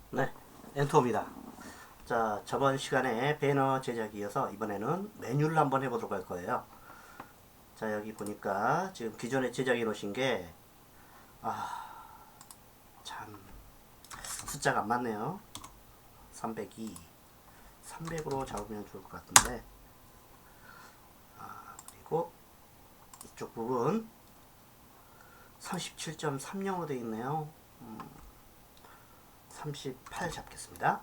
네, 엔터입니다. 자, 저번 시간에 배너 제작에 이어서 이번에는 메뉴를 한번 해보도록 할 거예요. 자, 여기 보니까 지금 기존에 제작해 놓으신 게, 참, 숫자가 안 맞네요. 302. 300으로 잡으면 좋을 것 같은데, 그리고 이쪽 부분 37.30으로 되어 있네요. 38 잡겠습니다.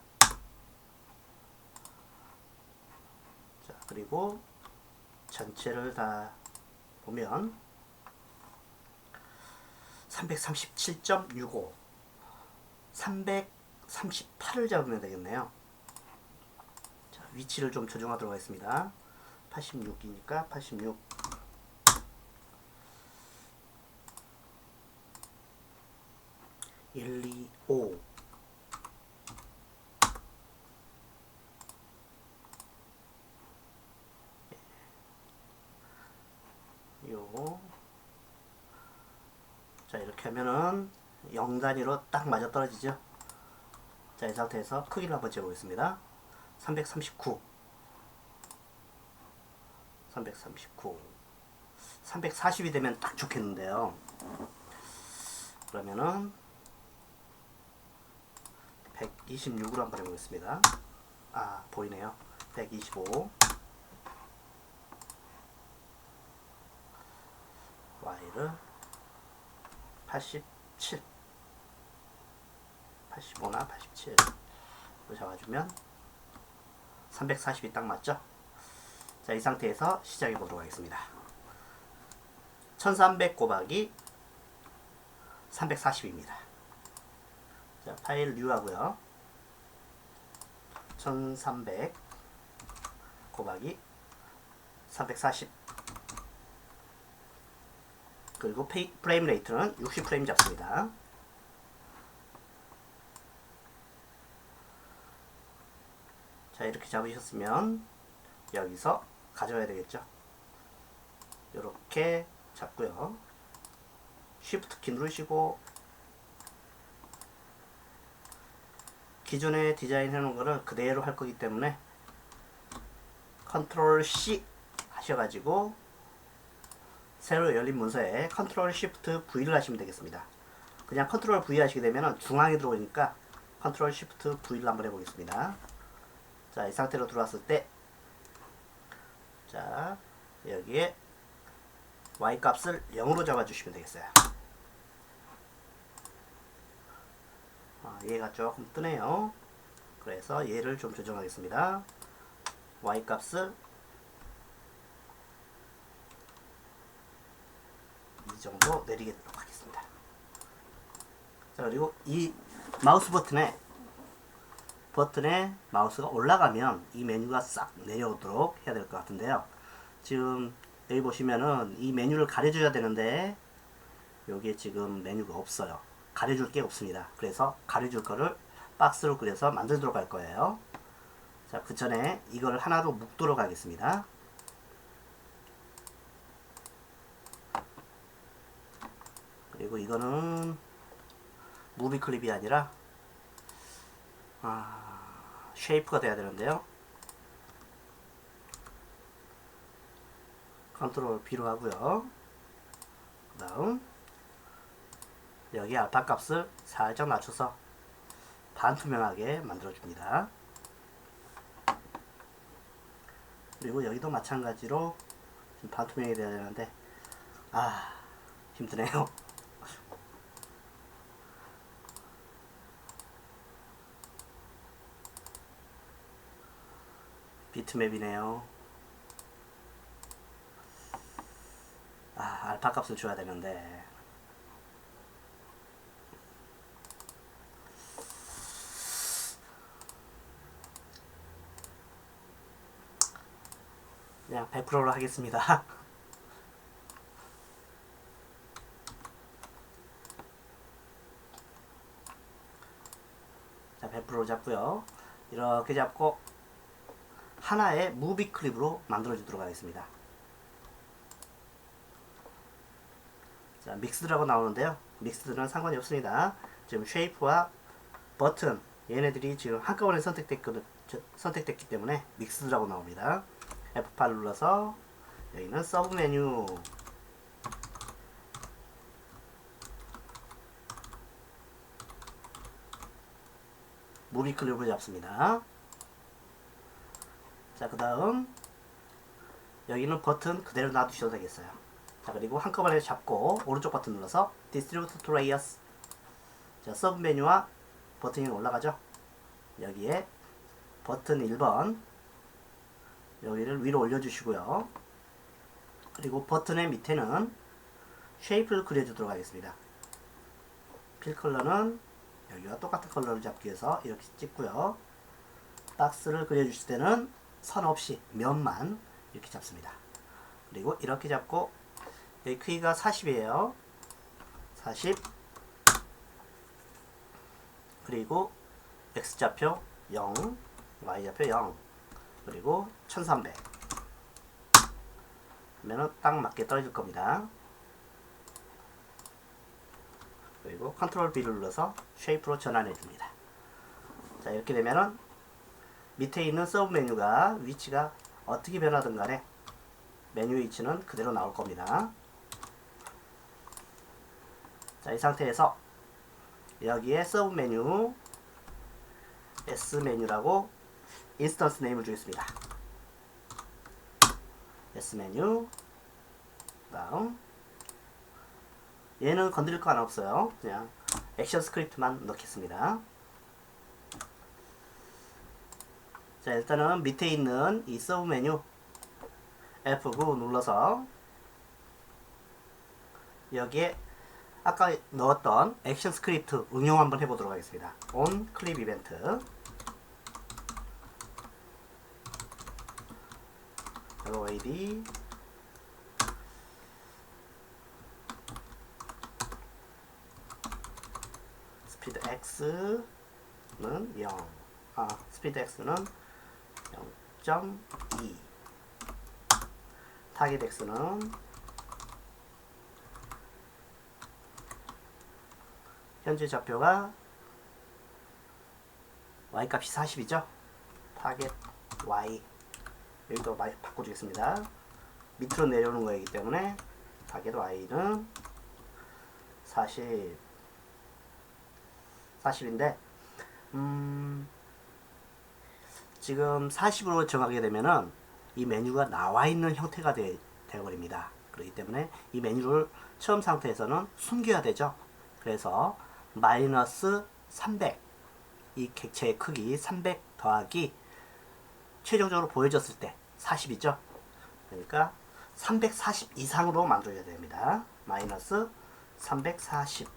자, 그리고 전체를 다 보면 337.65 338을 잡으면 되겠네요. 자, 위치를 좀 조정하도록 하겠습니다. 86이니까 86 1, 2, 5 요. 자, 이렇게 하면은 0 단위로 딱 맞아 떨어지죠. 자, 이 상태에서 크기를 한번 재보겠습니다. 339 339 340이 되면 딱 좋겠는데요. 그러면은 126으로 한번 해보겠습니다. 보이네요. 125 Y를 87 85나 87로 잡아주면 340이 딱 맞죠? 자, 이 상태에서 시작해 보도록 하겠습니다. 1300 곱하기 340입니다. 자, 파일 뉴 하고요. 1300 곱하기 340 그리고 프레임 레이트는 60프레임 잡습니다. 자, 이렇게 잡으셨으면 여기서 가져와야 되겠죠. 이렇게 잡고요. Shift 키 누르시고 기존에 디자인 해놓은 거를 그대로 할 거기 때문에 컨트롤 C 하셔가지고 새로 열린 문서에 컨트롤 Shift V를 하시면 되겠습니다. 그냥 컨트롤 V 하시게 되면 중앙에 들어오니까 컨트롤 Shift V를 한번 해보겠습니다. 자, 이 상태로 들어왔을 때, 자, 여기에 Y 값을 0으로 잡아주시면 되겠어요. 얘가 조금 뜨네요. 그래서 얘를 좀 조정하겠습니다. Y 값을 이 정도 내리도록 하겠습니다. 자, 그리고 이 마우스 버튼에 마우스가 올라가면 이 메뉴가 싹 내려오도록 해야 될 것 같은데요. 지금 여기 보시면은 이 메뉴를 가려줘야 되는데 여기에 지금 메뉴가 없어요. 가려줄 게 없습니다. 그래서 가려줄 거를 박스로 그려서 만들도록 할 거예요. 자, 그 전에 이걸 하나로 묶도록 하겠습니다. 그리고 이거는 무비 클립이 아니라 쉐이프가 돼야 되는데요. 컨트롤 B로 하고요. 그 다음 여기 알파 값을 살짝 낮춰서 반투명하게 만들어줍니다. 그리고 여기도 마찬가지로 지금 반투명이 돼야 되는데 힘드네요. 비트맵이네요. 알파 값을 줘야 되는데 그냥 100%로 하겠습니다. 자, 100%로 잡고요. 이렇게 잡고 하나의 무비 클립으로 만들어 주도록 하겠습니다. 자, 믹스드라고 나오는데요. 믹스드는 상관이 없습니다. 지금 쉐이프와 버튼 얘네들이 지금 한꺼번에 선택됐기 때문에 믹스드라고 나옵니다. F8 눌러서 여기는 서브 메뉴, 무비 클립을 잡습니다. 자, 그 다음 여기는 버튼 그대로 놔두셔도 되겠어요. 자, 그리고 한꺼번에 잡고 오른쪽 버튼 눌러서 Distribute to Layers. 자, 서브 메뉴와 버튼이 올라가죠. 여기에 버튼 1번 여기를 위로 올려주시고요. 그리고 버튼의 밑에는 쉐이프를 그려주도록 하겠습니다. 필 컬러는 여기와 똑같은 컬러를 잡기 위해서 이렇게 찍고요. 박스를 그려주실 때는 선 없이 면만 이렇게 잡습니다. 그리고 이렇게 잡고 여기 크기가 40이에요. 40, 그리고 X좌표 0, Y좌표 0, 그리고 1300 하면은 딱 맞게 떨어질 겁니다. 그리고 컨트롤 B를 눌러서 쉐이프로 전환해 줍니다. 자, 이렇게 되면은 밑에 있는 서브 메뉴가 위치가 어떻게 변하든 간에 메뉴 위치는 그대로 나올 겁니다. 자, 이 상태에서 여기에 서브 메뉴 S 메뉴라고 인스턴스 네임을 주겠습니다. S 메뉴, 다음 얘는 건드릴 거 하나 없어요. 그냥 액션 스크립트만 넣겠습니다. 자, 일단은 밑에 있는 이 서브 메뉴 F9 눌러서 여기에 아까 넣었던 액션 스크립트 응용 한번 해보도록 하겠습니다. on 클립 이벤트 LOAD 스피드 X는 0, 스피드 X는 0.2, 타겟 X는 현재 좌표가 Y 값이 40이죠. 타겟 Y 여기도 많이 바꿔주겠습니다. 밑으로 내려오는 거이기 때문에 타겟 Y는 40인데 지금 40으로 정하게 되면은 이 메뉴가 나와 있는 형태가 되어버립니다. 그렇기 때문에 이 메뉴를 처음 상태에서는 숨겨야 되죠. 그래서 마이너스 300, 이 객체의 크기 300 더하기 최종적으로 보여졌을 때 40이죠. 그러니까 340 이상으로 만들어야 됩니다. 마이너스 340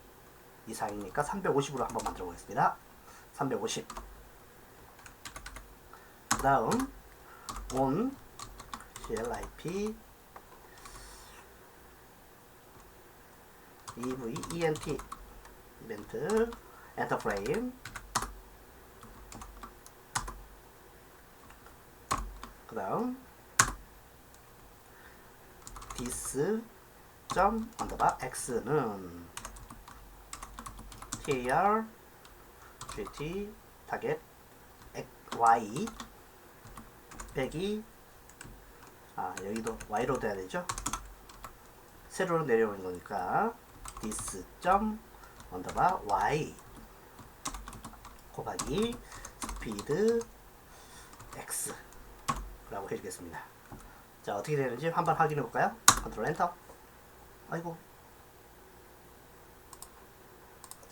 이상이니까 350으로 한번 만들어 보겠습니다. 350. 그 다음 on CLIP EVENT 이벤트 엔터 프레임, 그 다음 this 점 언더바 x는 TAR GT 타겟 Y 빼기 여기도 Y로 돼야 되죠. 세로로 내려오는 거니까 this 점 언더바 Y 곱하기 스피드 X 라고 해주겠습니다. 자, 어떻게 되는지 한번 확인해 볼까요? 컨트롤 엔터. 아이고,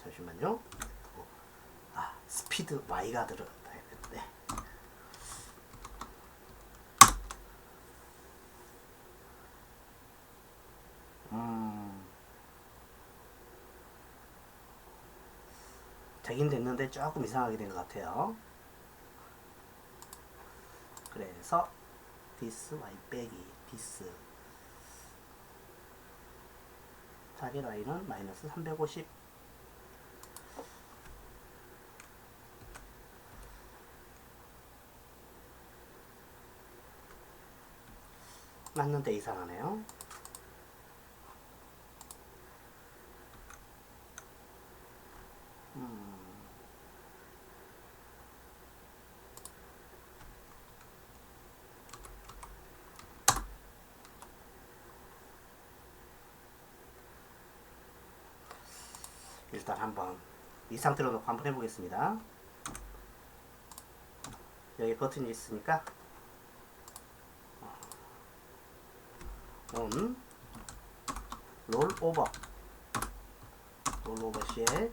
잠시만요. 스피드 Y가 들어가야 되는데. 되긴 됐는데 조금 이상하게 된 것 같아요. 그래서 this Y 빼기 this 타겟 Y는 마이너스 350, 맞는데 이상하네요. 일단 한번 이 상태로 놓고 한번 해보겠습니다. 여기 버튼이 있으니까 온 롤오버 시에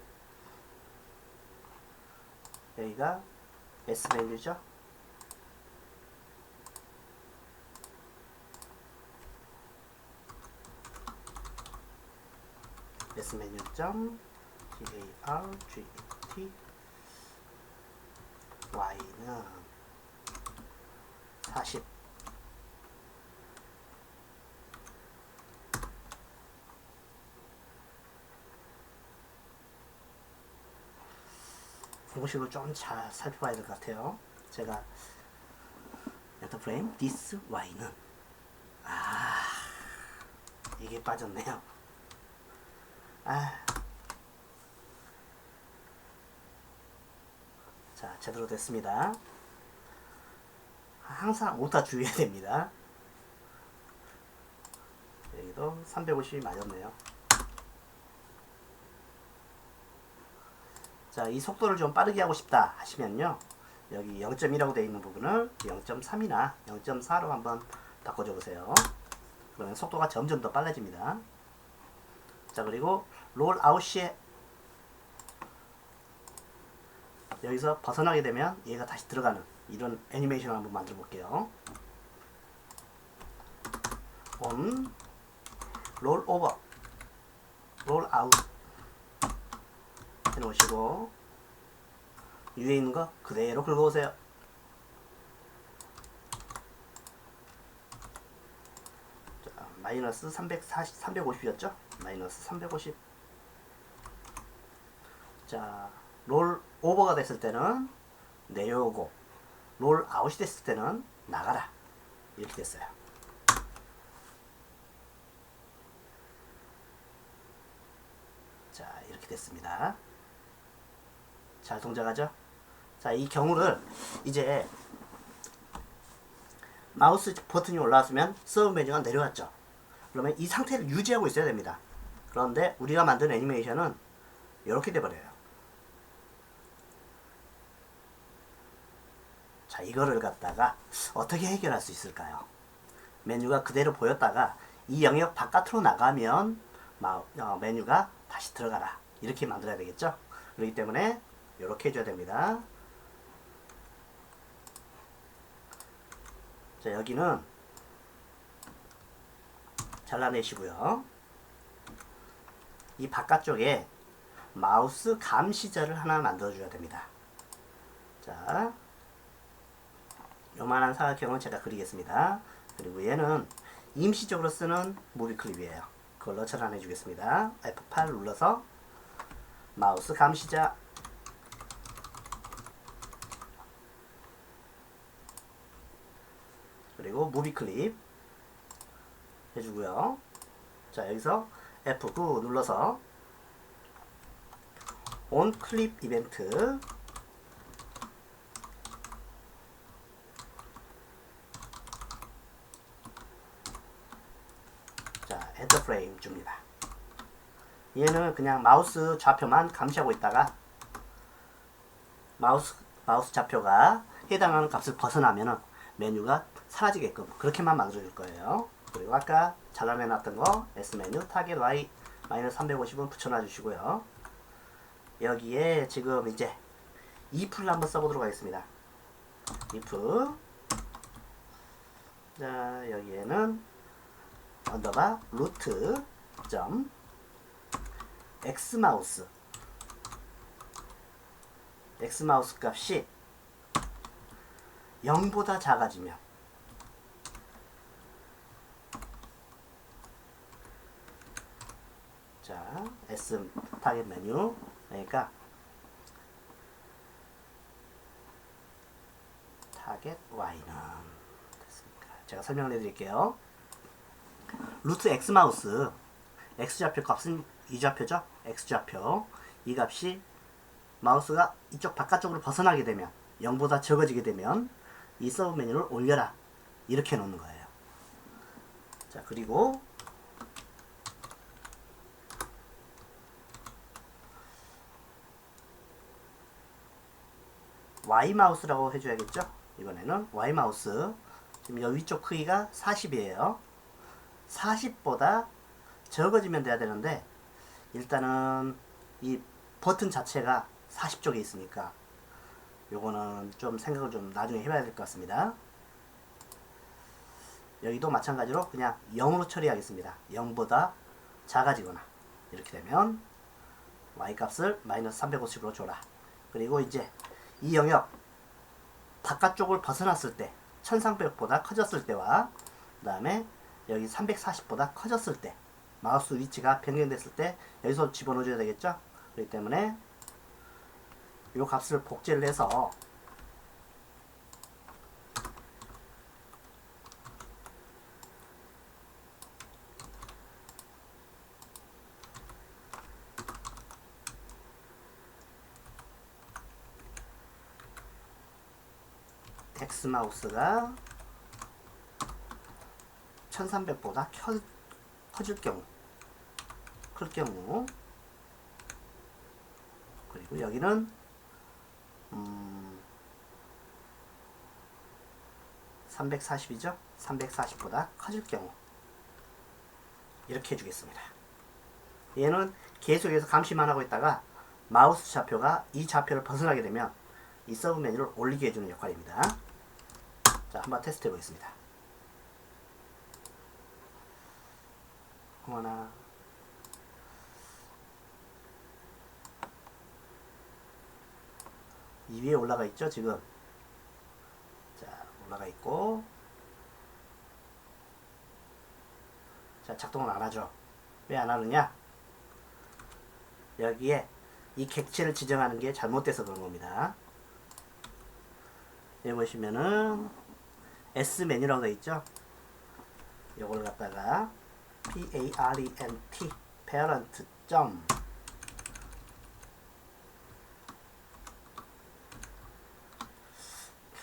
여기가 S 메뉴죠. S 메뉴 점 DARGET Y는 40 공식을 좀 잘 살펴봐야 될 것 같아요. 제가 엔터 프레임 this Y는 이게 빠졌네요. 자, 제대로 됐습니다. 항상 오타 주의해야 됩니다. 여기도 350이 맞았네요. 자, 이 속도를 좀 빠르게 하고 싶다 하시면요, 여기 0.1이라고 되어 있는 부분을 0.3이나 0.4로 한번 바꿔줘 보세요. 그러면 속도가 점점 더 빨라집니다. 자, 그리고 롤 아웃 시에 여기서 벗어나게 되면 얘가 다시 들어가는 이런 애니메이션을 한번 만들어 볼게요. 온, 롤 오버, 롤 아웃 해놓으시고 위에 있는 거 그대로 긁어오세요. 자, 마이너스 350이었죠? 마이너스 350. 자, 롤 오버가 됐을 때는 내려오고 롤 아웃이 됐을 때는 나가라. 이렇게 됐어요. 자, 이렇게 됐습니다. 잘 동작하죠? 자, 이 경우를 이제 마우스 버튼이 올라왔으면 서브 메뉴가 내려왔죠. 그러면 이 상태를 유지하고 있어야 됩니다. 그런데 우리가 만든 애니메이션은 이렇게 돼버려요. 자, 이거를 갖다가 어떻게 해결할 수 있을까요? 메뉴가 그대로 보였다가 이 영역 바깥으로 나가면 메뉴가 다시 들어가라. 이렇게 만들어야 되겠죠? 그렇기 때문에 이렇게 해줘야 됩니다. 자, 여기는 잘라내시고요. 이 바깥쪽에 마우스 감시자를 하나 만들어줘야 됩니다. 자, 요만한 사각형은 제가 그리겠습니다. 그리고 얘는 임시적으로 쓰는 무비 클립이에요. 그걸로 전환해 주겠습니다. F8 눌러서 마우스 감시자, 그리고 무비 클립 해주고요. 자, 여기서 F9 눌러서 온 클립 이벤트, 자, 엔터 프레임 줍니다. 얘는 그냥 마우스 좌표만 감시하고 있다가 마우스 좌표가 해당하는 값을 벗어나면은 메뉴가 사라지게끔 그렇게만 만들어줄 거예요. 그리고 아까 잘라내놨던 거 S 메뉴 타겟 Y 마이너스 350은 붙여놔 주시고요. 여기에 지금 이제 if를 한번 써보도록 하겠습니다. if, 자, 여기에는 언더바 루트 점 x마우스 값이 0보다 작아지면, 자, S 타겟 메뉴, 그러니까 타겟 Y는 됐습니까? 제가 설명을 해드릴게요. 루트 X 마우스, X 좌표 값은 이 좌표죠? X 좌표, 이 값이 마우스가 이쪽 바깥쪽으로 벗어나게 되면, 0보다 적어지게 되면 이 서브 메뉴를 올려라, 이렇게 놓는 거예요. 자, 그리고 Y 마우스라고 해줘야겠죠. 이번에는 Y 마우스. 지금 여기 위쪽 크기가 40이에요. 40보다 적어지면 돼야 되는데 일단은 이 버튼 자체가 40쪽에 있으니까 요거는 좀 생각을 좀 나중에 해봐야 될 것 같습니다. 여기도 마찬가지로 그냥 0으로 처리하겠습니다. 0보다 작아지거나 이렇게 되면 Y값을 마이너스 350으로 줘라. 그리고 이제 이 영역 바깥쪽을 벗어났을 때 1300보다 커졌을 때와 그 다음에 여기 340보다 커졌을 때 마우스 위치가 변경됐을 때 여기서 집어넣어 줘야 되겠죠. 그렇기 때문에 이 값을 복제를 해서 X 마우스가 1300보다 커질 경우, 클 경우, 그리고 여기는 340이죠? 340보다 커질 경우 이렇게 해주겠습니다. 얘는 계속해서 감시만 하고 있다가 마우스 좌표가 이 좌표를 벗어나게 되면 이 서브 메뉴를 올리게 해주는 역할입니다. 자, 한번 테스트 해보겠습니다. 어머나. 이 위에 올라가 있죠, 지금. 자, 올라가 있고. 자, 작동을 안 하죠. 왜 안 하느냐? 여기에 이 객체를 지정하는 게 잘못돼서 그런 겁니다. 여기 보시면은 S 메뉴라고 되어 있죠. 요걸 갖다가 parent parent 점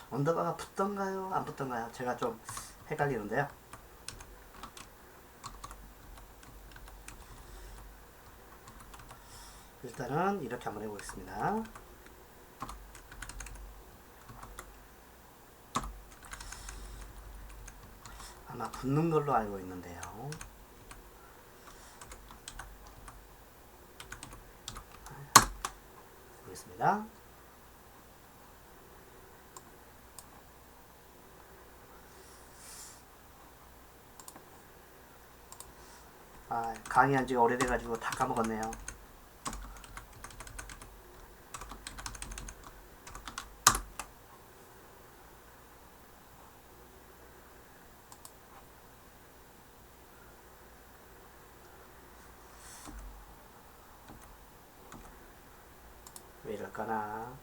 언더바가 붙던가요? 안 붙던가요? 제가 좀 헷갈리는데요. 일단은 이렇게 한번 해보겠습니다. 아마 붙는 걸로 알고 있는데요. 보겠습니다. 아, 강의한 지가 오래돼가지고 다 까먹었네요. 왜 이럴까나.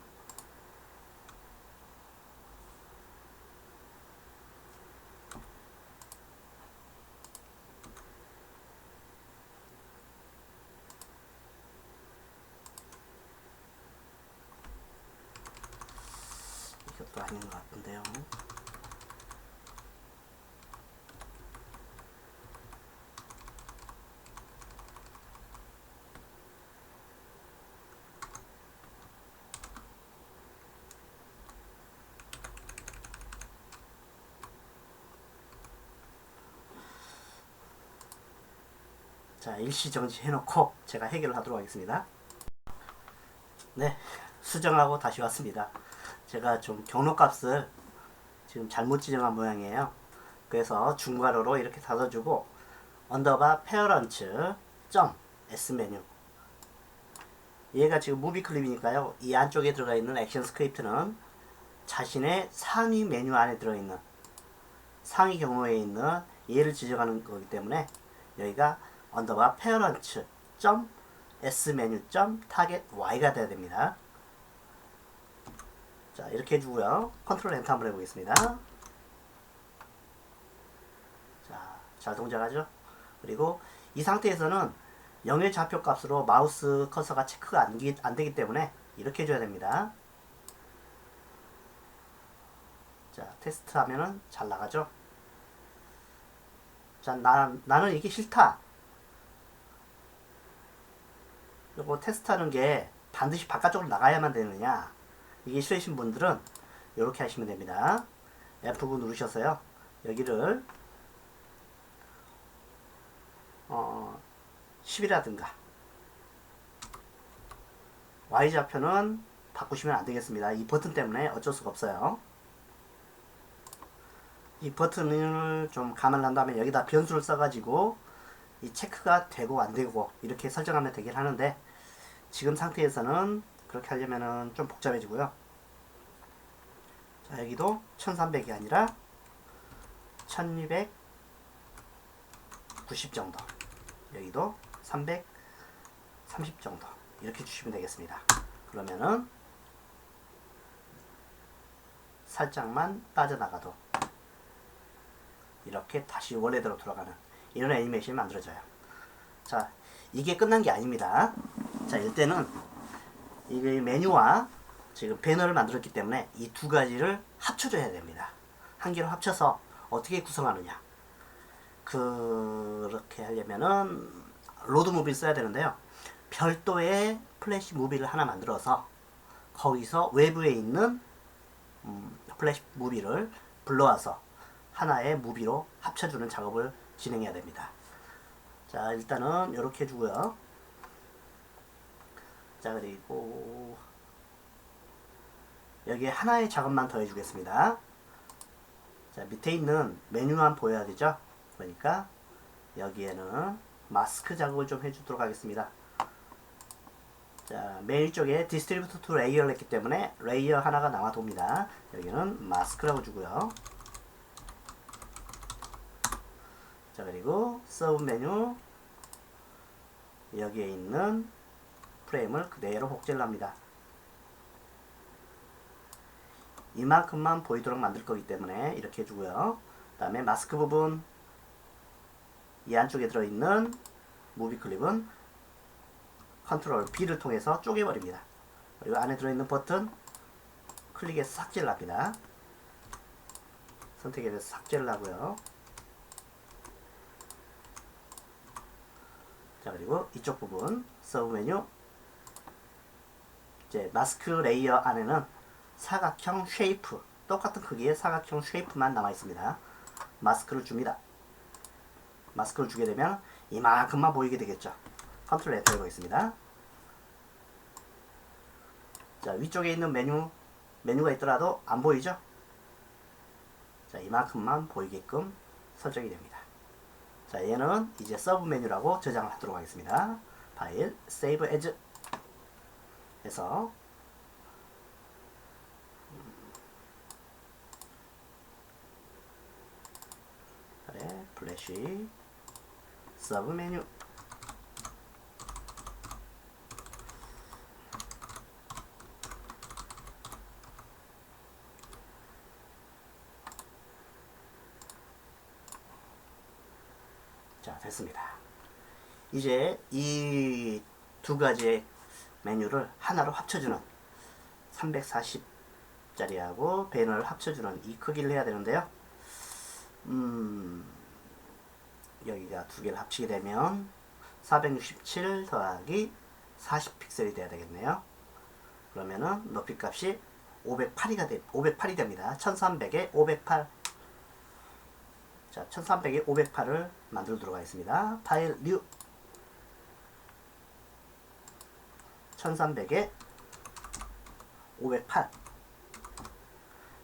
이것도 아닌 것 같은데요. 자, 일시 정지해놓고 제가 해결을 하도록 하겠습니다. 네, 수정하고 다시 왔습니다. 제가 좀 경로값을 지금 잘못 지정한 모양이에요. 그래서 중괄호로 이렇게 닫아주고 언더바 페어런츠 점 S 메뉴, 얘가 지금 무비 클립이니까요. 이 안쪽에 들어가 있는 액션 스크립트는 자신의 상위 메뉴 안에 들어있는 상위 경로에 있는 얘를 지정하는 거기 때문에 여기가 언더바 페어런츠 점 S 메뉴 점 타겟 Y가 돼야 됩니다. 자, 이렇게 해주고요. 컨트롤 엔터 한번 해보겠습니다. 자, 잘 동작하죠? 그리고 이 상태에서는 0의 좌표 값으로 마우스 커서가 체크가 안 되기 때문에 이렇게 해줘야 됩니다. 자, 테스트 하면은 잘 나가죠? 자, 나는 이게 싫다. 요거 테스트하는 게 반드시 바깥쪽으로 나가야만 되느냐? 이게 싫으신 분들은 이렇게 하시면 됩니다. F9 누르셔서요. 여기를 10이라든가 Y좌표는 바꾸시면 안되겠습니다. 이 버튼 때문에 어쩔 수가 없어요. 이 버튼을 좀 감안을 한 다음에 여기다 변수를 써가지고 이 체크가 되고 안되고 이렇게 설정하면 되긴 하는데 지금 상태에서는 그렇게 하려면은 좀 복잡해지고요. 자, 여기도 1300이 아니라 1290 정도, 여기도 330 정도 이렇게 주시면 되겠습니다. 그러면은 살짝만 빠져나가도 이렇게 다시 원래대로 돌아가는 이런 애니메이션이 만들어져요. 자, 이게 끝난 게 아닙니다. 자, 이때는 이게 메뉴와 지금 배너를 만들었기 때문에 이 두 가지를 합쳐줘야 됩니다. 한 개로 합쳐서 어떻게 구성하느냐, 그렇게 하려면은 로드 무비를 써야 되는데요. 별도의 플래시 무비를 하나 만들어서 거기서 외부에 있는 플래시 무비를 불러와서 하나의 무비로 합쳐주는 작업을 진행해야 됩니다. 자, 일단은 이렇게 해주고요. 자, 그리고 여기에 하나의 작업만 더 해주겠습니다. 자, 밑에 있는 메뉴만 보여야 되죠. 그러니까 여기에는 마스크 작업을 좀 해주도록 하겠습니다. 자, 메뉴 쪽에 디스트리뷰트 투 레이어를 했기 때문에 레이어 하나가 남아돕니다. 여기는 마스크라고 주고요. 자, 그리고 서브 메뉴 여기에 있는 프레임을 그대로 복제를 합니다. 이만큼만 보이도록 만들 거기 때문에 이렇게 해주고요. 그 다음에 마스크 부분 이 안쪽에 들어있는 무비 클립은 컨트롤 B를 통해서 쪼개버립니다. 그리고 안에 들어있는 버튼 클릭해서 삭제를 합니다. 선택해서 삭제를 하고요. 자, 그리고 이쪽 부분 서브 메뉴 이제 마스크 레이어 안에는 사각형 쉐이프, 똑같은 크기의 사각형 쉐이프만 남아 있습니다. 마스크를 줍니다. 마스크를 주게 되면 이만큼만 보이게 되겠죠. 컨트롤 엔터 해보겠습니다. 자, 위쪽에 있는 메뉴가 있더라도 안 보이죠? 자, 이만큼만 보이게끔 설정이 됩니다. 자, 얘는 이제 서브 메뉴라고 저장을 하도록 하겠습니다. 파일, 세이브 에즈 해서 플래시 서브 메뉴 자, 됐습니다. 이제 이 두 가지의 메뉴를 하나로 합쳐주는 340짜리하고 배너를 합쳐주는 이 크기를 해야 되는데요. 여기가 두 개를 합치게 되면 467 더하기 40 픽셀이 돼야 되겠네요. 그러면은 높이 값이 508이 됩니다. 1300에 508. 자, 1300에 508을 만들도록 하겠습니다. 파일 뉴 1300에 508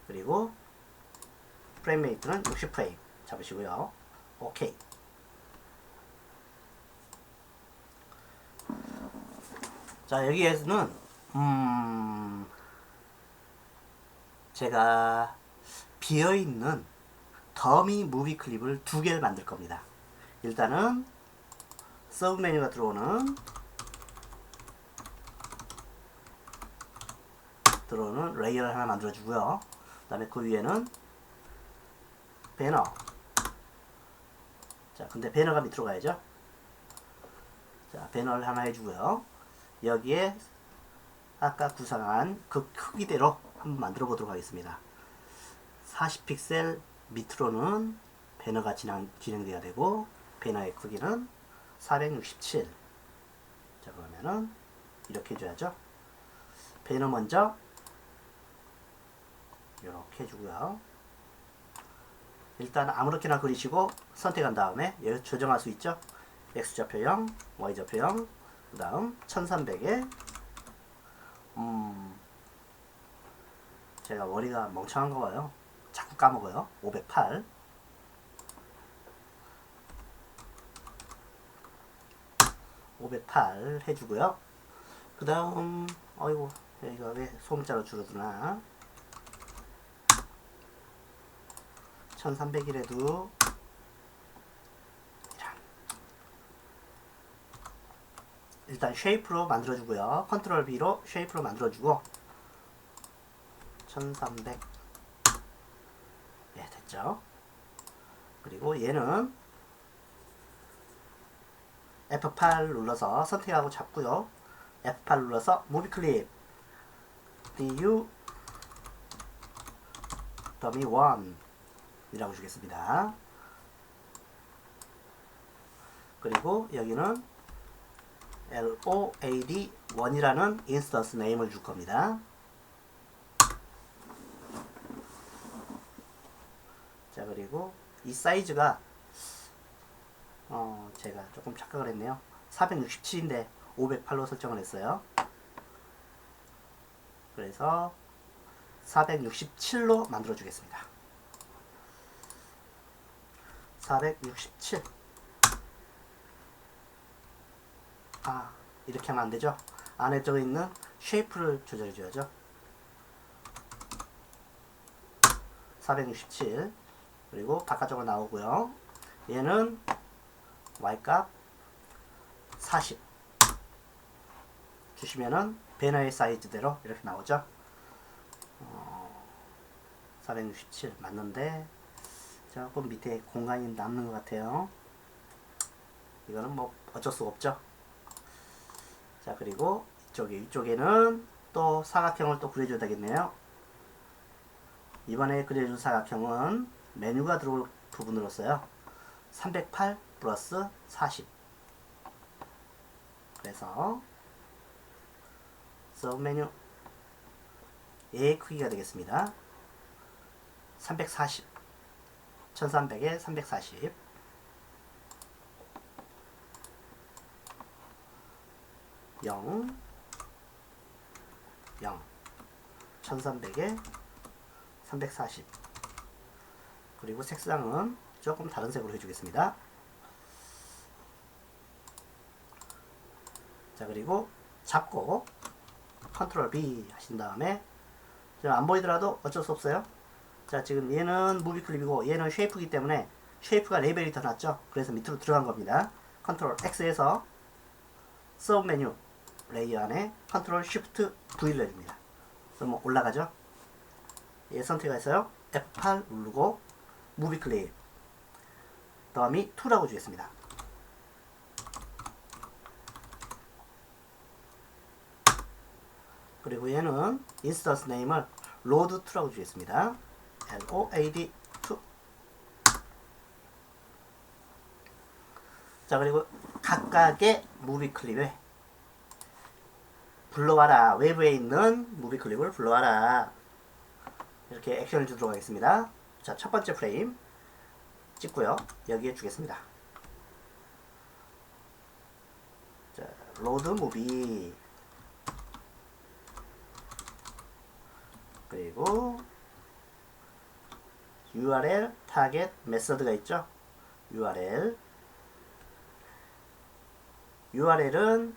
그리고 프레임 레이트는 60프레임 잡으시고요. 오케이. 자, 여기에서는 제가 비어있는 더미 무비 클립을 두 개를 만들 겁니다. 일단은 서브 메뉴가 들어오는 레이어를 하나 만들어 주고요. 그 다음에 그 위에는 배너. 자, 근데 배너가 밑으로 가야죠. 자, 배너를 하나 해주고요. 여기에 아까 구상한 그 크기대로 한번 만들어 보도록 하겠습니다. 40픽셀 밑으로는 배너가 진행돼야 되고, 배너의 크기는 467. 자, 그러면은 이렇게 해줘야죠. 배너 먼저 이렇게 해주고요. 일단 아무렇게나 그리시고 선택한 다음에 여기 조정할 수 있죠. X좌표형, Y좌표형, 그 다음 1300에 제가 머리가 멍청한 거 봐요. 자꾸 까먹어요. 508 해주고요. 그 다음 어이구 여기가 왜 소문자로 줄어드나. 1300이라도 일단 쉐이프로 만들어주고요. 컨트롤 B로 쉐이프로 만들어주고 1300 예, 됐죠. 그리고 얘는 F8 눌러서 선택하고 잡고요. F8 눌러서 무비 클립 DU 더미 1 이라고 주겠습니다. 그리고 여기는 LOAD 1이라는 인스턴스 네임을 줄 겁니다. 자, 그리고 이 사이즈가 제가 조금 착각을 했네요. 467인데 508로 설정을 했어요. 그래서 467로 만들어 주겠습니다. 467 이렇게 하면 안되죠. 안에 들어있는 쉐이프를 조절해 줘야죠. 467 그리고 바깥쪽으로 나오고요. 얘는 Y값 40 주시면은 배너의 사이즈대로 이렇게 나오죠. 467 맞는데 조금 밑에 공간이 남는 것 같아요. 이거는 뭐 어쩔 수 없죠. 자, 그리고 이쪽에는 또 사각형을 또 그려줘야 되겠네요. 이번에 그려준 사각형은 메뉴가 들어올 부분으로서요. 308 플러스 40 그래서 서브 메뉴 얘의 크기가 되겠습니다. 340 1300에 340 0 1300에 340 그리고 색상은 조금 다른 색으로 해주겠습니다. 자, 그리고 잡고 컨트롤 B 하신 다음에 안 보이더라도 어쩔 수 없어요. 자, 지금 얘는 무비 클립이고 얘는 쉐이프이기 때문에 쉐이프가 레벨이 더 낮죠. 그래서 밑으로 들어간 겁니다. 컨트롤 X에서 서브 메뉴 레이어 안에 컨트롤 쉬프트 V를 해줍니다. 그러면 올라가죠. 얘 선택해서요. F8 누르고 무비 클립 더미 2라고 주겠습니다. 그리고 얘는 인스턴스 네임을 로드 2라고 주겠습니다. LOAD 2. 자, 그리고 각각의 무비 클립에 불러와라. 외부에 있는 무비 클립을 불러와라. 이렇게 액션을 주도록 하겠습니다. 자, 첫 번째 프레임 찍고요. 여기에 주겠습니다. 자, 로드 무비 그리고 URL 타겟 메서드가 있죠. URL은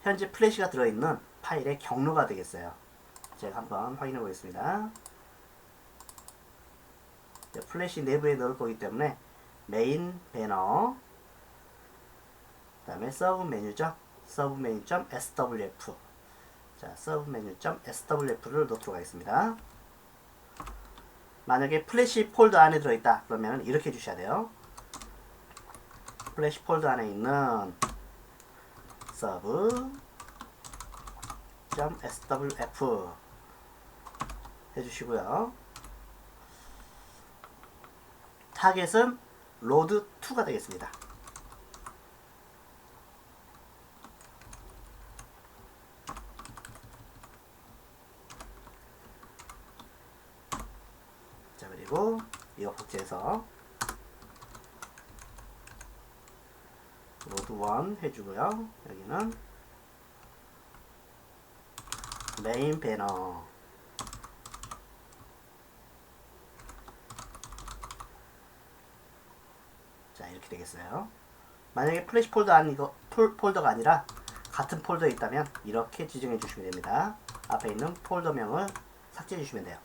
현재 플래시가 들어있는 파일의 경로가 되겠어요. 제가 한번 확인해 보겠습니다. 플래시 내부에 넣을 거기 때문에 메인 배너 그 다음에 서브 메뉴죠. 서브 메뉴.swf 자, 서브 메뉴.swf를 넣도록 하겠습니다. 만약에 플래시 폴더 안에 들어있다 그러면 이렇게 해주셔야 돼요. 플래시 폴더 안에 있는 sub.swf 해주시고요. 타겟은 로드 2가 되겠습니다. 그리고 이거 복제해서 로드 1 해주고요. 여기는 메인 배너. 자, 이렇게 되겠어요. 만약에 플래시 폴더가 아니라 같은 폴더에 있다면 이렇게 지정해 주시면 됩니다. 앞에 있는 폴더명을 삭제해 주시면 돼요.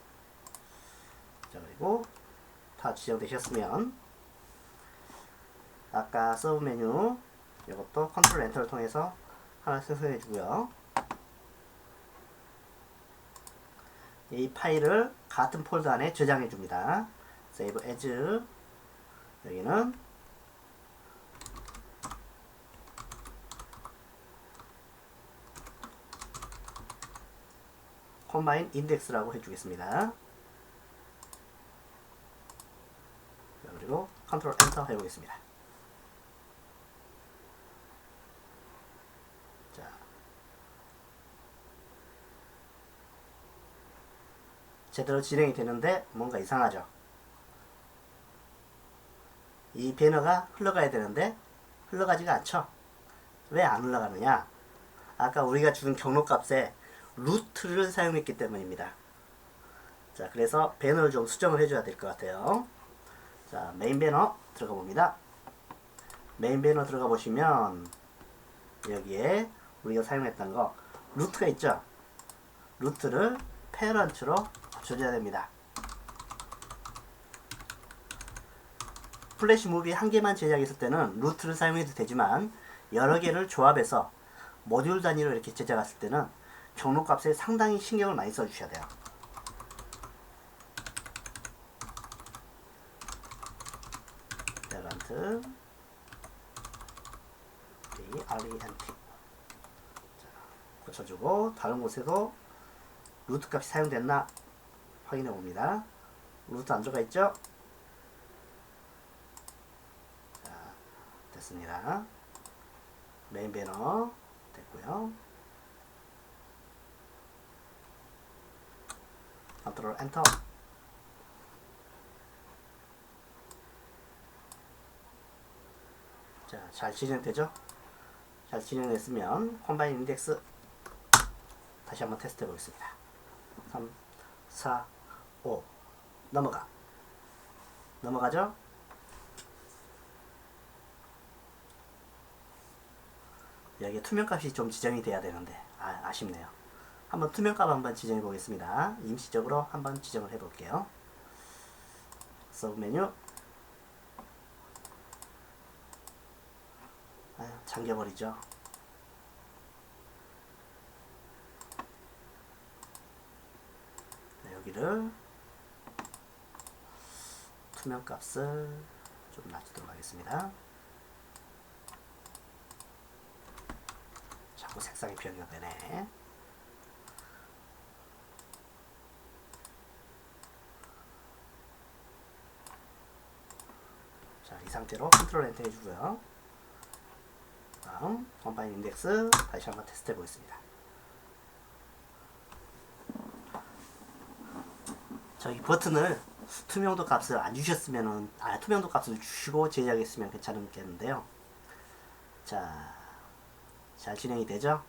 자, 그리고 다 지정되셨으면 아까 서브 메뉴 이것도 컨트롤 엔터를 통해서 하나 생성해 주고요. 이 파일을 같은 폴더 안에 저장해 줍니다. Save as. 여기는 컴바인 인덱스라고 해주겠습니다. 그리고 컨트롤 엔터 해보겠습니다. 자, 제대로 진행이 되는데 뭔가 이상하죠. 이 배너가 흘러가야 되는데 흘러가지가 않죠. 왜 안 흘러가느냐? 아까 우리가 주는 경로값에 루트를 사용했기 때문입니다. 자, 그래서 배너를 좀 수정을 해줘야 될 것 같아요. 자, 메인 배너 들어가 봅니다. 메인 배너 들어가 보시면 여기에 우리가 사용했던 거 루트가 있죠. 루트를 페런트로 줘줘야 됩니다. 플래시 무비 한 개만 제작했을 때는 루트를 사용해도 되지만 여러 개를 조합해서 모듈 단위로 이렇게 제작했을 때는 경로값에 상당히 신경을 많이 써주셔야 돼요. 페런트 RENT 고쳐주고 다른 곳에도 루트 값이 사용됐나 확인해 봅니다. 루트 안 들어가 있죠? 자, 됐습니다. 메인 배너 됐고요. 컨트롤 엔터. 자, 잘 진행되죠? 잘 진행됐으면 컴바인 인덱스 다시 한번 테스트 해 보겠습니다. 3, 4, 5 넘어가죠? 여기에 투명값이 좀 지정이 돼야 되는데 아쉽네요. 한번 투명값 한번 지정해 보겠습니다. 임시적으로 한번 지정을 해 볼게요. 서브 메뉴. 잠겨버리죠. 여기를 투명값을 좀 낮추도록 하겠습니다. 자꾸 색상이 변경되네. 자, 이 상태로 컨트롤 엔터 해주고요. 다음 컴바인 인덱스 다시 한번 테스트 해보겠습니다. 저기 버튼을 투명도 값을 안 주셨으면은 투명도 값을 주시고 제작했으면 괜찮겠는데요. 자, 잘 진행이 되죠?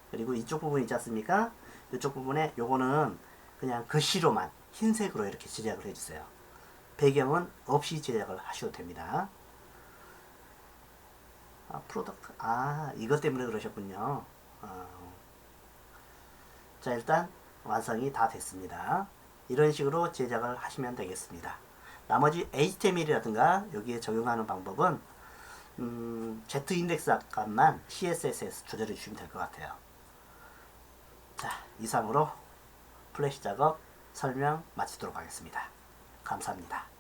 그리고 이쪽 부분 있지 않습니까? 이쪽 부분에 요거는 그냥 글씨로만 흰색으로 이렇게 제작을 해주세요. 배경은 없이 제작을 하셔도 됩니다. 프로덕트 이것 때문에 그러셨군요. 자, 일단 완성이 다 됐습니다. 이런 식으로 제작을 하시면 되겠습니다. 나머지 HTML이라든가 여기에 적용하는 방법은 Z 인덱스 값만 CSS에서 조절해 주시면 될 것 같아요. 자, 이상으로 플래시 작업 설명 마치도록 하겠습니다. 감사합니다.